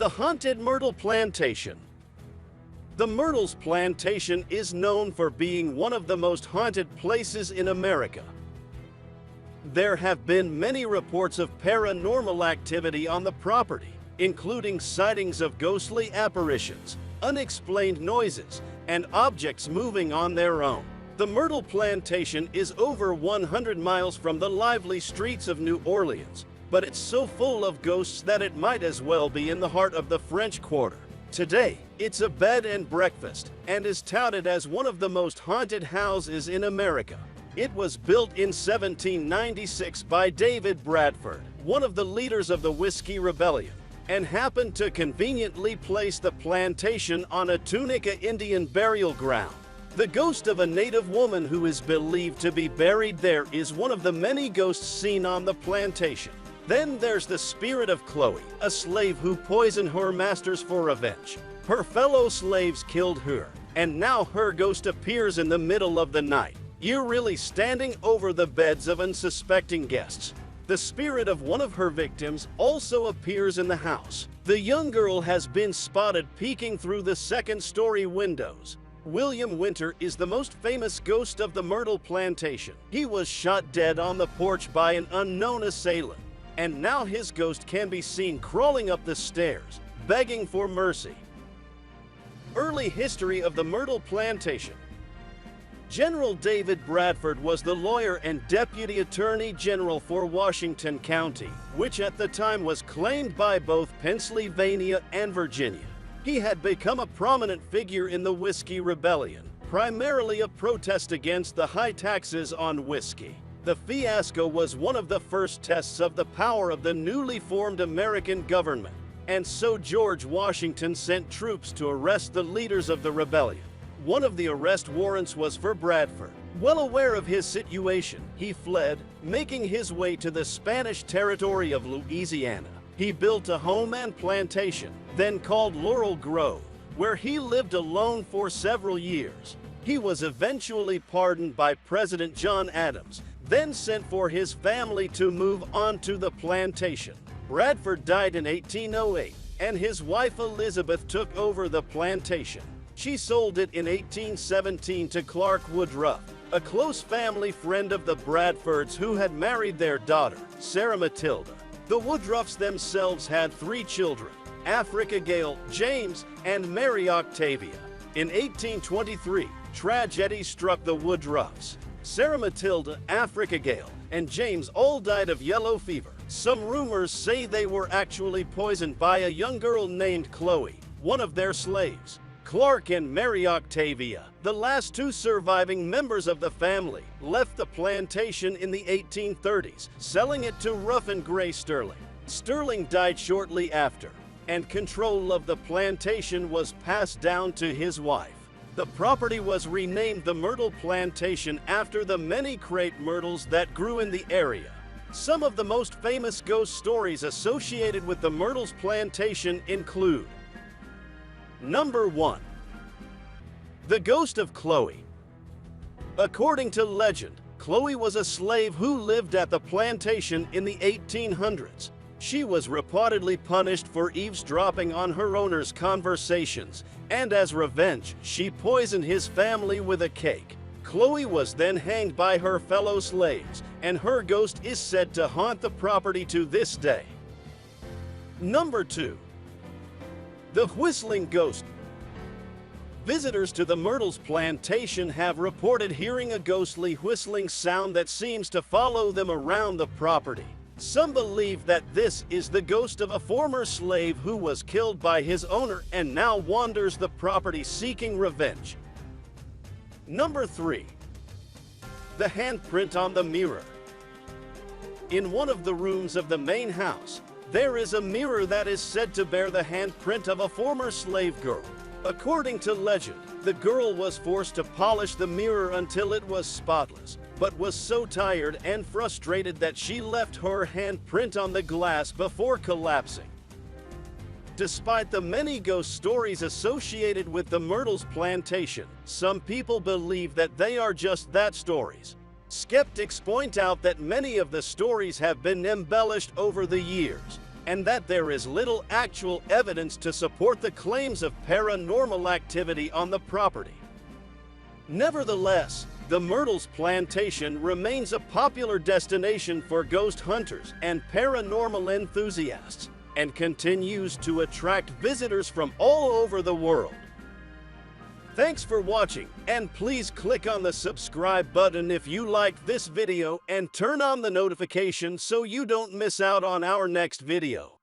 The haunted Myrtle Plantation. The Myrtles Plantation is known for being one of the most haunted places in America. There have been many reports of paranormal activity on the property, including sightings of ghostly apparitions, unexplained noises, and objects moving on their own. The Myrtle Plantation is over 100 miles from the lively streets of New Orleans, but it's so full of ghosts that it might as well be in the heart of the French Quarter. Today, it's a bed and breakfast, and is touted as one of the most haunted houses in America. It was built in 1796 by David Bradford, one of the leaders of the Whiskey Rebellion, and happened to conveniently place the plantation on a Tunica Indian burial ground. The ghost of a native woman who is believed to be buried there is one of the many ghosts seen on the plantation. Then there's the spirit of Chloe, a slave who poisoned her masters for revenge. Her fellow slaves killed her, and now her ghost appears in the middle of the night, eerily standing over the beds of unsuspecting guests. The spirit of one of her victims also appears in the house. The young girl has been spotted peeking through the second-story windows. William Winter is the most famous ghost of the Myrtle Plantation. He was shot dead on the porch by an unknown assailant, and now his ghost can be seen crawling up the stairs, begging for mercy. Early history of the Myrtle Plantation. General David Bradford was the lawyer and Deputy Attorney General for Washington County, which at the time was claimed by both Pennsylvania and Virginia. He had become a prominent figure in the Whiskey Rebellion, primarily a protest against the high taxes on whiskey. The fiasco was one of the first tests of the power of the newly formed American government, and so George Washington sent troops to arrest the leaders of the rebellion. One of the arrest warrants was for Bradford. Well aware of his situation, he fled, making his way to the Spanish territory of Louisiana. He built a home and plantation, then called Laurel Grove, where he lived alone for several years. He was eventually pardoned by President John Adams, then sent for his family to move on to the plantation. Bradford died in 1808, and his wife Elizabeth took over the plantation. She sold it in 1817 to Clark Woodruff, a close family friend of the Bradfords who had married their daughter, Sarah Matilda. The Woodruffs themselves had 3 children, Africa Gale, James, and Mary Octavia. In 1823, tragedy struck the Woodruffs. Sarah Matilda, Africa Gale, and James all died of yellow fever. Some rumors say they were actually poisoned by a young girl named Chloe, one of their slaves. Clark and Mary Octavia, the last 2 surviving members of the family, left the plantation in the 1830s, selling it to Rough and Gray Sterling. Sterling died shortly after, and control of the plantation was passed down to his wife. The property was renamed the Myrtle Plantation after the many crepe myrtles that grew in the area. Some of the most famous ghost stories associated with the Myrtles Plantation include: Number 1. The Ghost of Chloe. According to legend, Chloe was a slave who lived at the plantation in the 1800s. She was reportedly punished for eavesdropping on her owner's conversations, and as revenge, she poisoned his family with a cake. Chloe was then hanged by her fellow slaves, and her ghost is said to haunt the property to this day. Number 2. The Whistling Ghost. Visitors to the Myrtles Plantation have reported hearing a ghostly whistling sound that seems to follow them around the property. Some believe that this is the ghost of a former slave who was killed by his owner and now wanders the property seeking revenge. Number 3. The handprint on the mirror. In one of the rooms of the main house, there is a mirror that is said to bear the handprint of a former slave girl. According to legend, the girl was forced to polish the mirror until it was spotless, but was so tired and frustrated that she left her handprint on the glass before collapsing. Despite the many ghost stories associated with the Myrtles Plantation, some people believe that they are just that, stories. Skeptics point out that many of the stories have been embellished over the years, and that there is little actual evidence to support the claims of paranormal activity on the property. Nevertheless, the Myrtles Plantation remains a popular destination for ghost hunters and paranormal enthusiasts, and continues to attract visitors from all over the world. Thanks for watching, and please click on the subscribe button if you liked this video and turn on the notification so you don't miss out on our next video.